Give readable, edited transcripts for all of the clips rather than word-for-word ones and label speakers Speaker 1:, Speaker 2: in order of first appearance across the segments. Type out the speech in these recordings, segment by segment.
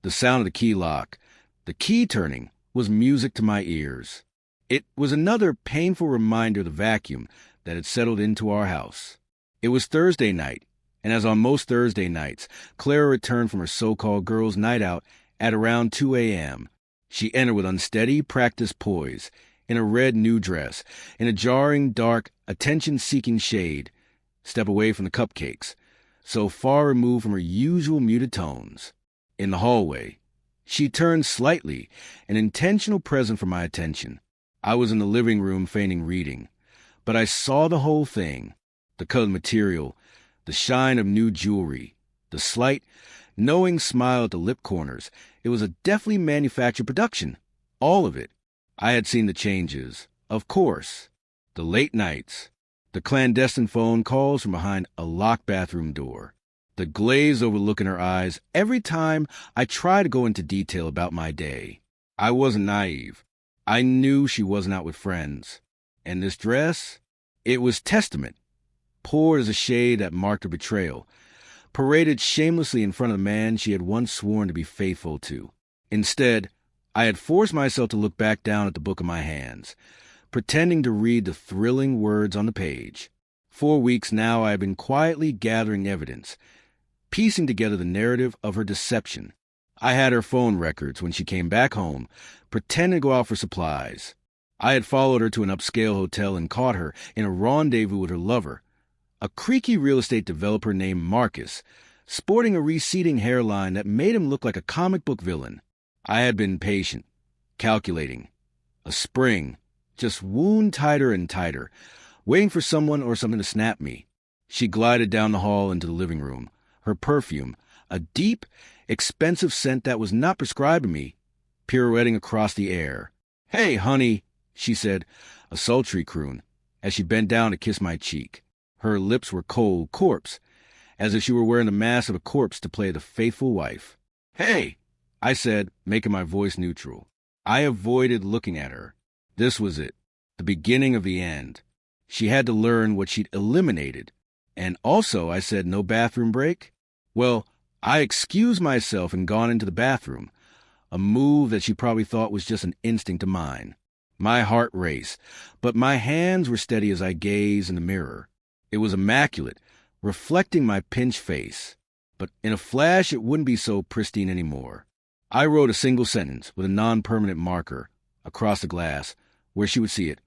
Speaker 1: The sound of the key lock, the key turning, was music to my ears. It was another painful reminder of the vacuum that had settled into our house. It was Thursday night, and as on most Thursday nights, Clara returned from her so-called girls' night out at around 2 a.m. She entered with unsteady, practiced poise, in a red new dress, in a jarring, dark, attention-seeking shade, step away from the cupcakes, so far removed from her usual muted tones. In the hallway, she turned slightly, an intentional present for my attention. I was in the living room feigning reading, but I saw the whole thing, the colored material, the shine of new jewelry, the slight, knowing smile at the lip corners. It was a deftly manufactured production, all of it. I had seen the changes, of course, the late nights, the clandestine phone calls from behind a locked bathroom door, the glaze overlook in her eyes every time I tried to go into detail about my day. I wasn't naive. I knew she wasn't out with friends. And this dress? It was testament, poor as a shade that marked her betrayal, paraded shamelessly in front of the man she had once sworn to be faithful to. Instead, I had forced myself to look back down at the book in my hands, pretending to read the thrilling words on the page. 4 weeks now I had been quietly gathering evidence, piecing together the narrative of her deception. I had her phone records when she came back home, pretending to go out for supplies. I had followed her to an upscale hotel and caught her in a rendezvous with her lover, a creaky real estate developer named Marcus, sporting a receding hairline that made him look like a comic book villain. I had been patient, calculating. A spring, just wound tighter and tighter, waiting for someone or something to snap me. She glided down the hall into the living room, her perfume, a deep, expensive scent that was not prescribed to me, pirouetting across the air. "Hey, honey," she said, a sultry croon, as she bent down to kiss my cheek. Her lips were cold corpse, as if she were wearing the mask of a corpse to play the faithful wife. "Hey," I said, making my voice neutral. I avoided looking at her. This was it, the beginning of the end. She had to learn what she'd eliminated. And also, I said, no bathroom break? Well, I excused myself and gone into the bathroom, a move that she probably thought was just an instinct of mine. My heart raced, but my hands were steady as I gazed in the mirror. It was immaculate, reflecting my pinched face. But in a flash, it wouldn't be so pristine anymore. I wrote a single sentence with a non-permanent marker across the glass where she would see it.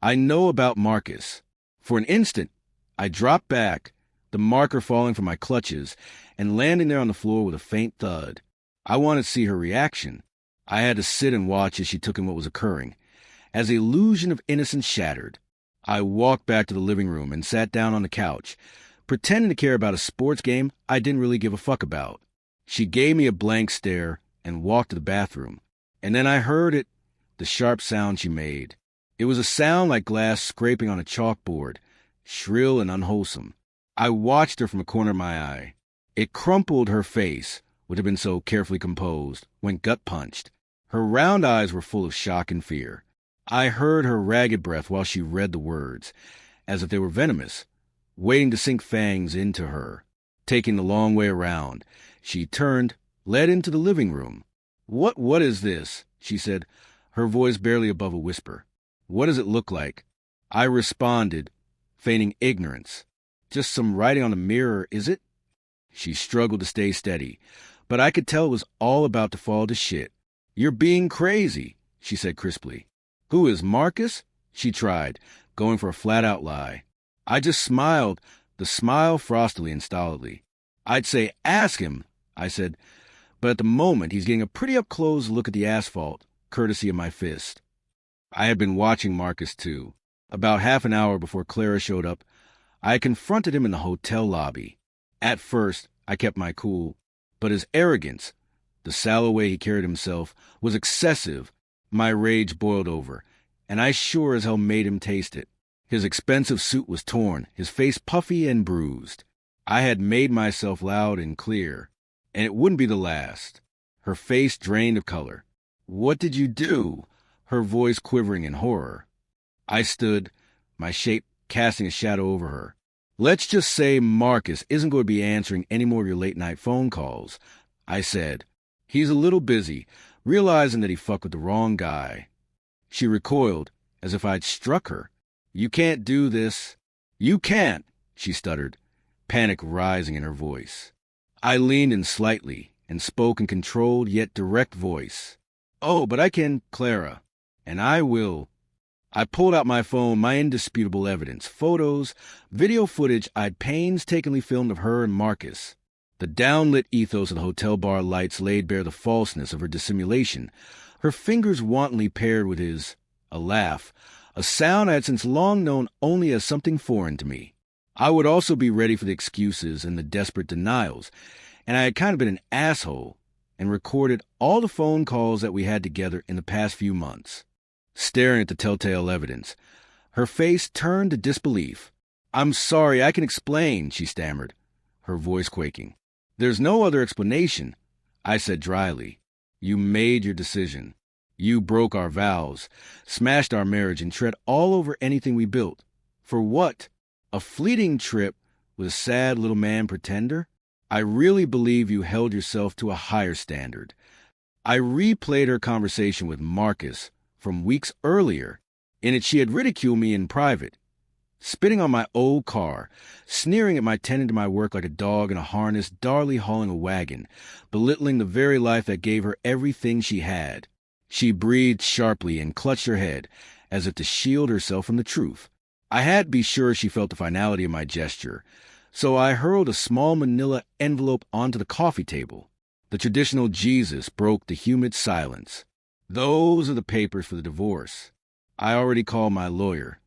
Speaker 1: I know about Marcus. For an instant, I dropped back, the marker falling from my clutches and landing there on the floor with a faint thud. I wanted to see her reaction. I had to sit and watch as she took in what was occurring. As the illusion of innocence shattered, I walked back to the living room and sat down on the couch, pretending to care about a sports game I didn't really give a fuck about. She gave me a blank stare and walked to the bathroom. And then I heard it, the sharp sound she made. It was a sound like glass scraping on a chalkboard, shrill and unwholesome. I watched her from a corner of my eye. It crumpled her face, which had been so carefully composed, went gut-punched. Her round eyes were full of shock and fear. I heard her ragged breath while she read the words, as if they were venomous, waiting to sink fangs into her. Taking the long way around, she turned, led into the living room. What is this?" she said, her voice barely above a whisper. "What does it look like?" I responded, feigning ignorance. "Just some writing on the mirror, is it?" She struggled to stay steady, but I could tell it was all about to fall to shit. "You're being crazy," she said crisply. "Who is Marcus?" she tried, going for a flat-out lie. I just smiled, the smile frostily and stolidly. "I'd say ask him," I said, "but at the moment he's getting a pretty up-close look at the asphalt, courtesy of my fist." I had been watching Marcus, too. About half an hour before Clara showed up, I had confronted him in the hotel lobby. At first, I kept my cool, but his arrogance, the sallow way he carried himself, was excessive. My rage boiled over, and I sure as hell made him taste it. His expensive suit was torn, his face puffy and bruised. I had made myself loud and clear, and it wouldn't be the last. Her face drained of color. "What did you do?" her voice quivering in horror. I stood, my shape casting a shadow over her. "Let's just say Marcus isn't going to be answering any more of your late-night phone calls," I said. He's a little busy, realizing that he fucked with the wrong guy. She recoiled, as if I'd struck her. You can't do this. You can't, she stuttered, panic rising in her voice. I leaned in slightly and spoke in controlled yet direct voice. Oh, but I can, Clara. And I will. I pulled out my phone, my indisputable evidence, photos, video footage I'd painstakingly filmed of her and Marcus. The downlit ethos of the hotel bar lights laid bare the falseness of her dissimulation, her fingers wantonly paired with his, a laugh, a sound I had since long known only as something foreign to me. I would also be ready for the excuses and the desperate denials, and I had kind of been an asshole and recorded all the phone calls that we had together in the past few months. Staring at the telltale evidence, her face turned to disbelief. I'm sorry, I can explain, she stammered, her voice quaking. There's no other explanation, I said dryly. You made your decision. You broke our vows, smashed our marriage, and tread all over anything we built. For what? A fleeting trip with a sad little man pretender? I really believe you held yourself to a higher standard. I replayed her conversation with Marcus from weeks earlier. In it, she had ridiculed me in private, spitting on my old car, sneering at my tending to my work like a dog in a harness, darkly hauling a wagon, belittling the very life that gave her everything she had. She breathed sharply and clutched her head, as if to shield herself from the truth. I had to be sure she felt the finality of my gesture, so I hurled a small manila envelope onto the coffee table. The traditional Jesus broke the humid silence. Those are the papers for the divorce. I already called my lawyer.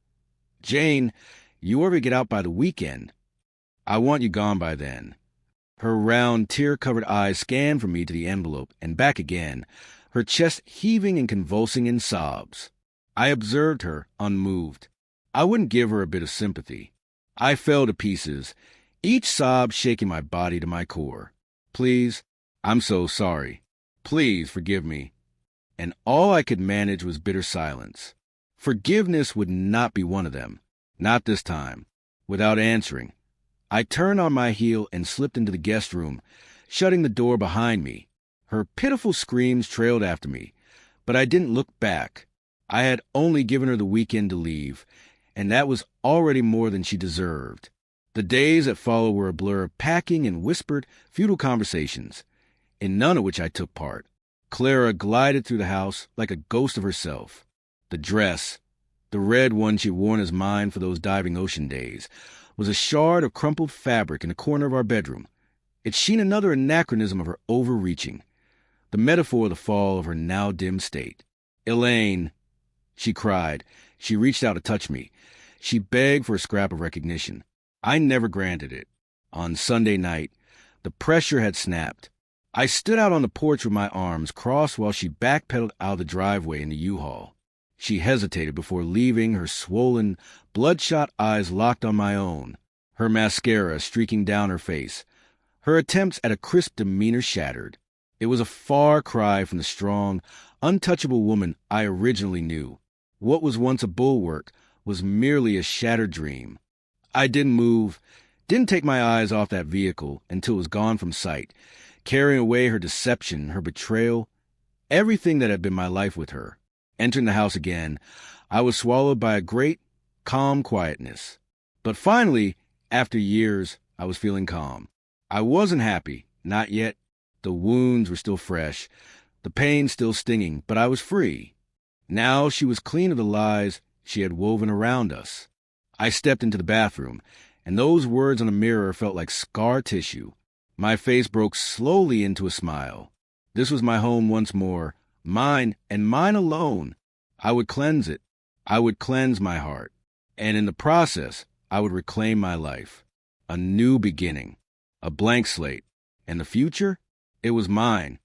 Speaker 1: Jane, you ever get out by the weekend? I want you gone by then. Her round, tear-covered eyes scanned from me to the envelope and back again, her chest heaving and convulsing in sobs. I observed her, unmoved. I wouldn't give her a bit of sympathy. I fell to pieces, each sob shaking my body to my core. Please, I'm so sorry. Please forgive me. And all I could manage was bitter silence. Forgiveness would not be one of them. Not this time. Without answering, I turned on my heel and slipped into the guest room, shutting the door behind me. Her pitiful screams trailed after me, but I didn't look back. I had only given her the weekend to leave, and that was already more than she deserved. The days that followed were a blur of packing and whispered, futile conversations, in none of which I took part. Clara glided through the house like a ghost of herself. The dress, the red one she had worn as mine for those diving ocean days, was a shard of crumpled fabric in the corner of our bedroom. It sheen another anachronism of her overreaching, the metaphor of the fall of her now dim state. Elaine, she cried. She reached out to touch me. She begged for a scrap of recognition. I never granted it. On Sunday night, the pressure had snapped. I stood out on the porch with my arms crossed while she backpedaled out of the driveway in the U-Haul. She hesitated before leaving, her swollen, bloodshot eyes locked on my own, her mascara streaking down her face, her attempts at a crisp demeanor shattered. It was a far cry from the strong, untouchable woman I originally knew. What was once a bulwark was merely a shattered dream. I didn't move, didn't take my eyes off that vehicle until it was gone from sight, carrying away her deception, her betrayal, everything that had been my life with her. Entering the house again, I was swallowed by a great, calm quietness. But finally, after years, I was feeling calm. I wasn't happy, not yet. The wounds were still fresh, the pain still stinging, but I was free. Now she was clean of the lies she had woven around us. I stepped into the bathroom, and those words on the mirror felt like scar tissue. My face broke slowly into a smile. This was my home once more, mine and mine alone. I would cleanse it. I would cleanse my heart. And in the process, I would reclaim my life. A new beginning. A blank slate. And the future? It was mine.